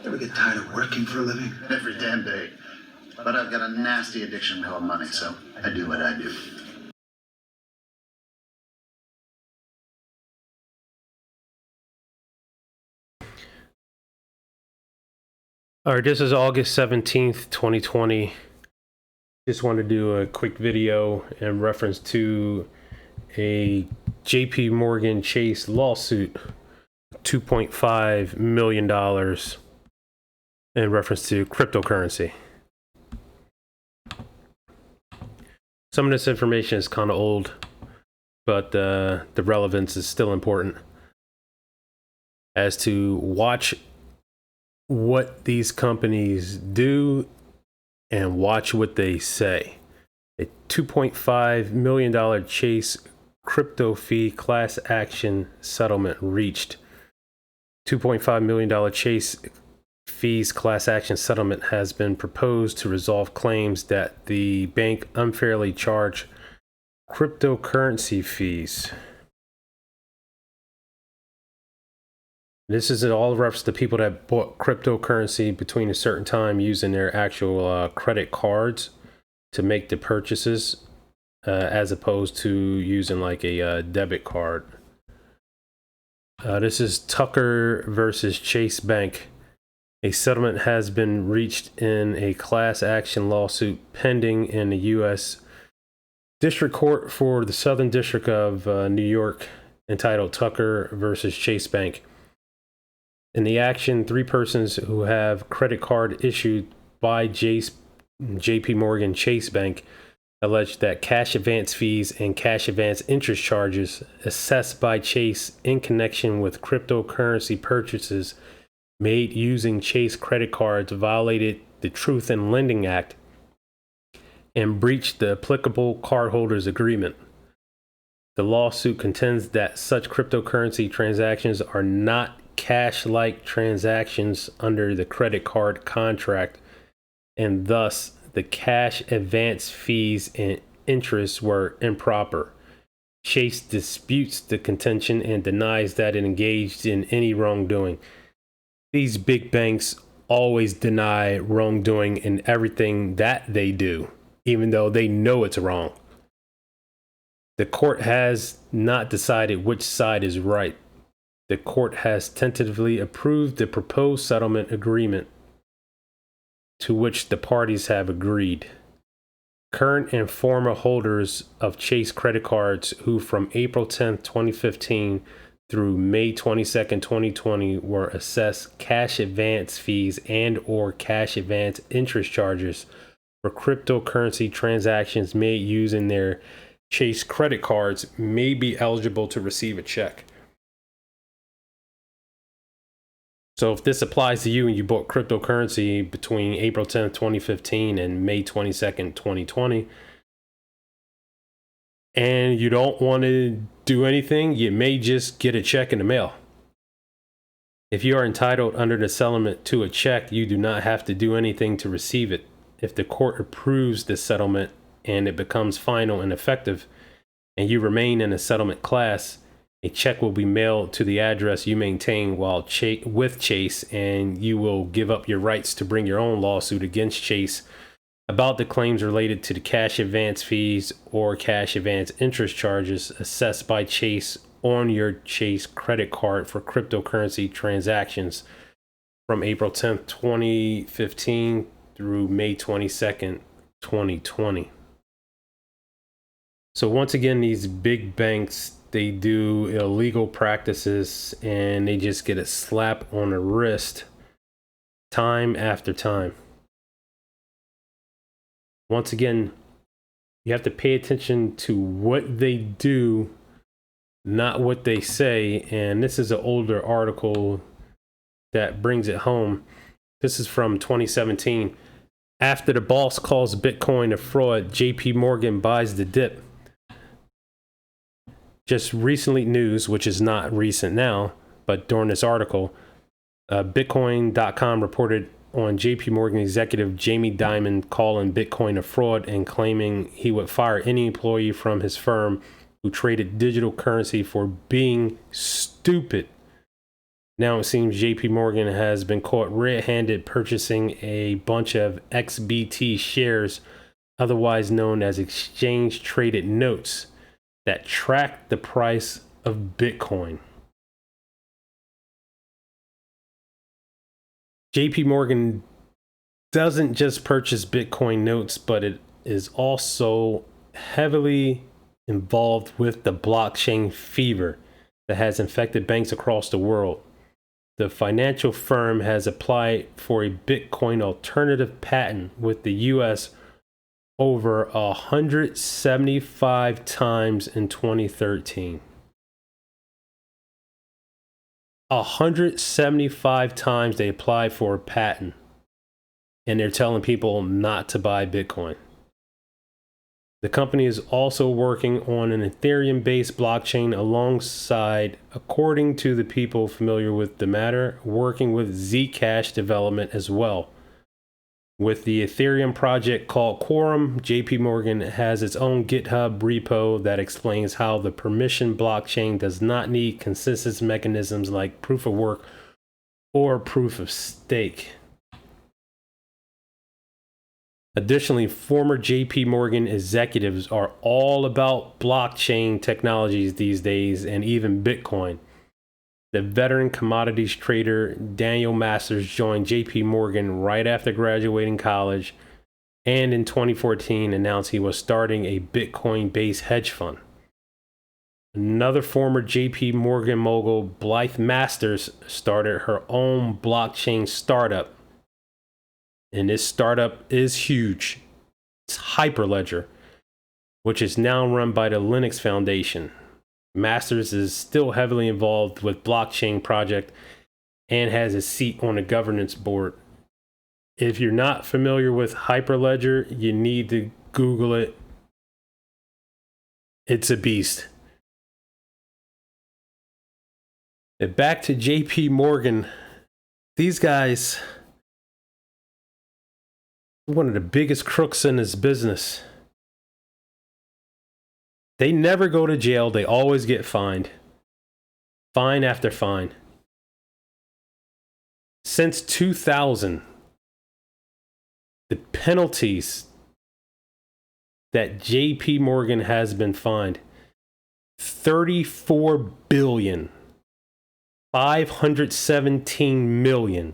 Ever get tired of working for a living? Every damn day. But I've got a nasty addiction called money, so I do what I do. All right, this is August 17th, 2020. Just want to do a quick video in reference to a JP Morgan Chase lawsuit, $2.5 million in reference to cryptocurrency. Some of this information is kind of old, but the relevance is still important as to watch what these companies do and watch what they say. A $2.5 million Chase crypto fee class action settlement reached. $2.5 million Chase fees class action settlement has been proposed to resolve claims that the bank unfairly charged cryptocurrency fees. This is all reference to people that bought cryptocurrency between a certain time using their actual credit cards to make the purchases, as opposed to using like a debit card. This is Tucker versus Chase Bank. A settlement has been reached in a class action lawsuit pending in the U.S. District Court for the Southern District of New York, entitled Tucker versus Chase Bank. In the action, 3 persons who have credit card issued by JP Morgan Chase Bank alleged that cash advance fees and cash advance interest charges assessed by Chase in connection with cryptocurrency purchases made using Chase credit cards violated the Truth in Lending Act and breached the applicable cardholders agreement. The lawsuit contends that such cryptocurrency transactions are not cash-like transactions under the credit card contract, and thus the cash advance fees and interest were improper. Chase disputes the contention and denies that it engaged in any wrongdoing. These big banks always deny wrongdoing in everything that they do, even though they know it's wrong. The court has not decided which side is right. The court has tentatively approved the proposed settlement agreement to which the parties have agreed. Current and former holders of Chase credit cards who from April 10, 2015 through May 22, 2020 were assessed cash advance fees and or cash advance interest charges for cryptocurrency transactions made using their Chase credit cards may be eligible to receive a check. So if this applies to you and you bought cryptocurrency between April 10th, 2015 and May 22nd, 2020, and you don't want to do anything, you may just get a check in the mail. If you are entitled under the settlement to a check, you do not have to do anything to receive it. If the court approves the settlement and it becomes final and effective, and you remain in a settlement class, a check will be mailed to the address you maintain while with Chase, and you will give up your rights to bring your own lawsuit against Chase about the claims related to the cash advance fees or cash advance interest charges assessed by Chase on your Chase credit card for cryptocurrency transactions from April 10th, 2015 through May 22nd, 2020. So once again, these big banks, they do illegal practices and they just get a slap on the wrist time after time. Once again, you have to pay attention to what they do, not what they say. And this is an older article that brings it home. This is from 2017. After the boss calls Bitcoin a fraud, JP Morgan buys the dip. Just recently news, which is not recent now, but during this article, Bitcoin.com reported on JP Morgan executive Jamie Dimon calling Bitcoin a fraud and claiming he would fire any employee from his firm who traded digital currency for being stupid. Now it seems JP Morgan has been caught red-handed purchasing a bunch of XBT shares, otherwise known as exchange-traded notes, that track the price of Bitcoin. JP Morgan doesn't just purchase Bitcoin notes, but it is also heavily involved with the blockchain fever that has infected banks across the world. The financial firm has applied for a Bitcoin alternative patent with the US over 175 times in 2013. 175 times they applied for a patent, and they're telling people not to buy Bitcoin. The company is also working on an Ethereum-based blockchain alongside, according to the people familiar with the matter, working with Zcash development as well. With the Ethereum project called Quorum, JP Morgan has its own GitHub repo that explains how the permission blockchain does not need consensus mechanisms like proof of work or proof of stake. Additionally, former JP Morgan executives are all about blockchain technologies these days, and even Bitcoin. The veteran commodities trader Daniel Masters joined JP Morgan right after graduating college, and in 2014 announced he was starting a Bitcoin-based hedge fund. Another former JP Morgan mogul, Blythe Masters, started her own blockchain startup. And this startup is huge. It's Hyperledger, which is now run by the Linux Foundation. Masters is still heavily involved with blockchain project and has a seat on the governance board. If you're not familiar with Hyperledger, you need to Google it. It's a beast. And back to JP Morgan. These guys, one of the biggest crooks in this business. They never go to jail. They always get fined. Fine after fine. Since 2000, the penalties that JP Morgan has been fined, 34 billion, 517 million.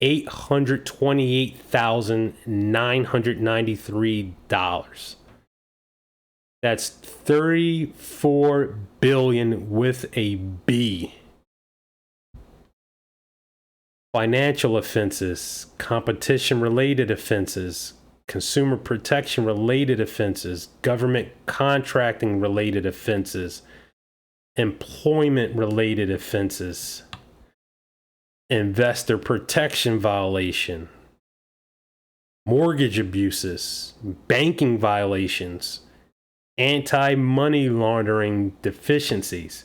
$828,993. That's 34 billion with a B. Financial offenses, competition-related offenses, consumer protection-related offenses, government contracting-related offenses, employment-related offenses, investor protection violation, mortgage abuses, banking violations, anti-money laundering deficiencies.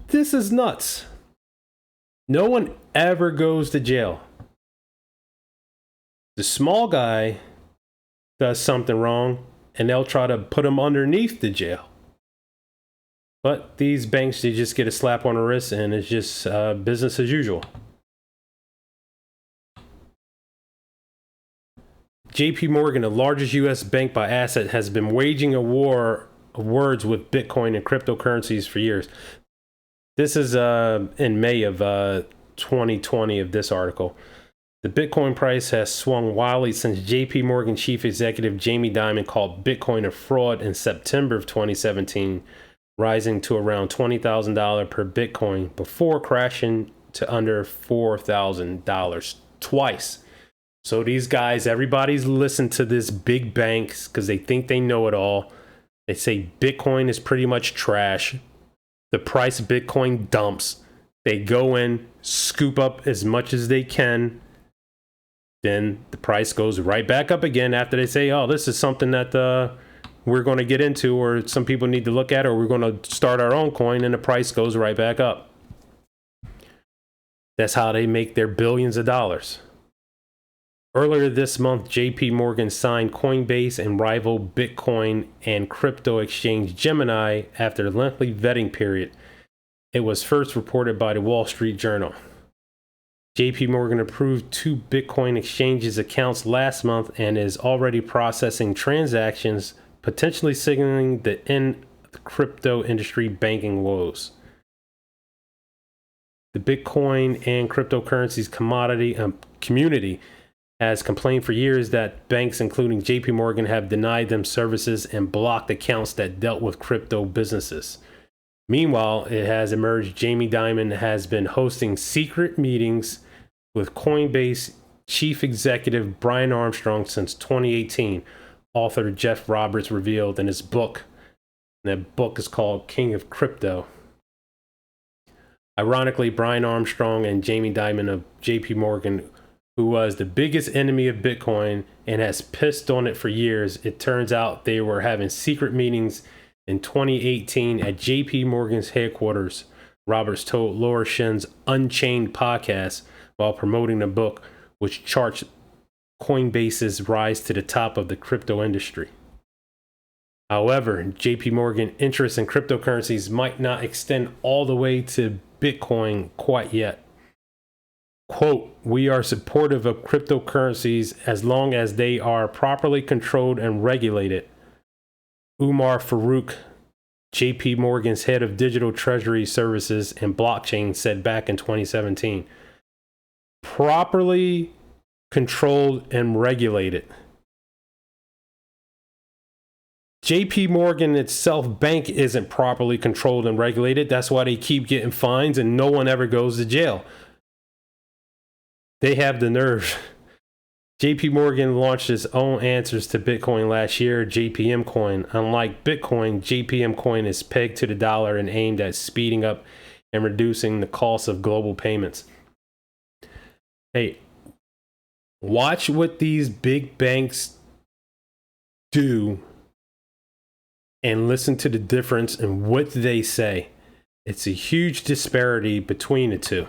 This is nuts. No one ever goes to jail. The small guy does something wrong, and they'll try to put him underneath the jail. But these banks, they just get a slap on the wrist, and it's just business as usual. JP Morgan, the largest U.S. bank by asset, has been waging a war of words with Bitcoin and cryptocurrencies for years. This is in May of 2020 of this article. The Bitcoin price has swung wildly since JP Morgan chief executive Jamie Dimon called Bitcoin a fraud in September of 2017, rising to around $20,000 per Bitcoin before crashing to under $4,000 twice. So these guys, everybody's listened to this big banks because they think they know it all. They say Bitcoin is pretty much trash. The price of Bitcoin dumps. They go in, scoop up as much as they can. Then the price goes right back up again after they say, oh, this is something that we're going to get into, or some people need to look at, or we're going to start our own coin, and the price goes right back up. That's how they make their billions of dollars. Earlier this month, JP Morgan signed Coinbase and rival Bitcoin and crypto exchange Gemini after a lengthy vetting period. It was first reported by the Wall Street Journal. JP Morgan approved 2 Bitcoin exchanges accounts last month and is already processing transactions, potentially signaling the end of the crypto industry banking woes. The Bitcoin and cryptocurrencies community has complained for years that banks, including JP Morgan, have denied them services and blocked accounts that dealt with crypto businesses. Meanwhile, it has emerged Jamie Dimon has been hosting secret meetings with Coinbase chief executive Brian Armstrong since 2018, author Jeff Roberts revealed in his book. And that book is called King of Crypto. Ironically, Brian Armstrong and Jamie Dimon of JP Morgan, who was the biggest enemy of Bitcoin and has pissed on it for years, it turns out they were having secret meetings in 2018 at JP Morgan's headquarters, Roberts told Laura Shin's Unchained podcast while promoting the book, which charts Coinbase's rise to the top of the crypto industry. However, JP Morgan interest in cryptocurrencies might not extend all the way to Bitcoin quite yet. Quote, "We are supportive of cryptocurrencies as long as they are properly controlled and regulated," Umar Farouk, JP Morgan's head of digital treasury services and blockchain, said back in 2017. Properly controlled and regulated. JP Morgan itself bank isn't properly controlled and regulated. That's why they keep getting fines and no one ever goes to jail. They have the nerve. JP Morgan launched its own answers to Bitcoin last year, JPM Coin. Unlike Bitcoin, JPM Coin is pegged to the dollar and aimed at speeding up and reducing the cost of global payments. Hey, watch what these big banks do and listen to the difference in what they say. It's a huge disparity between the two.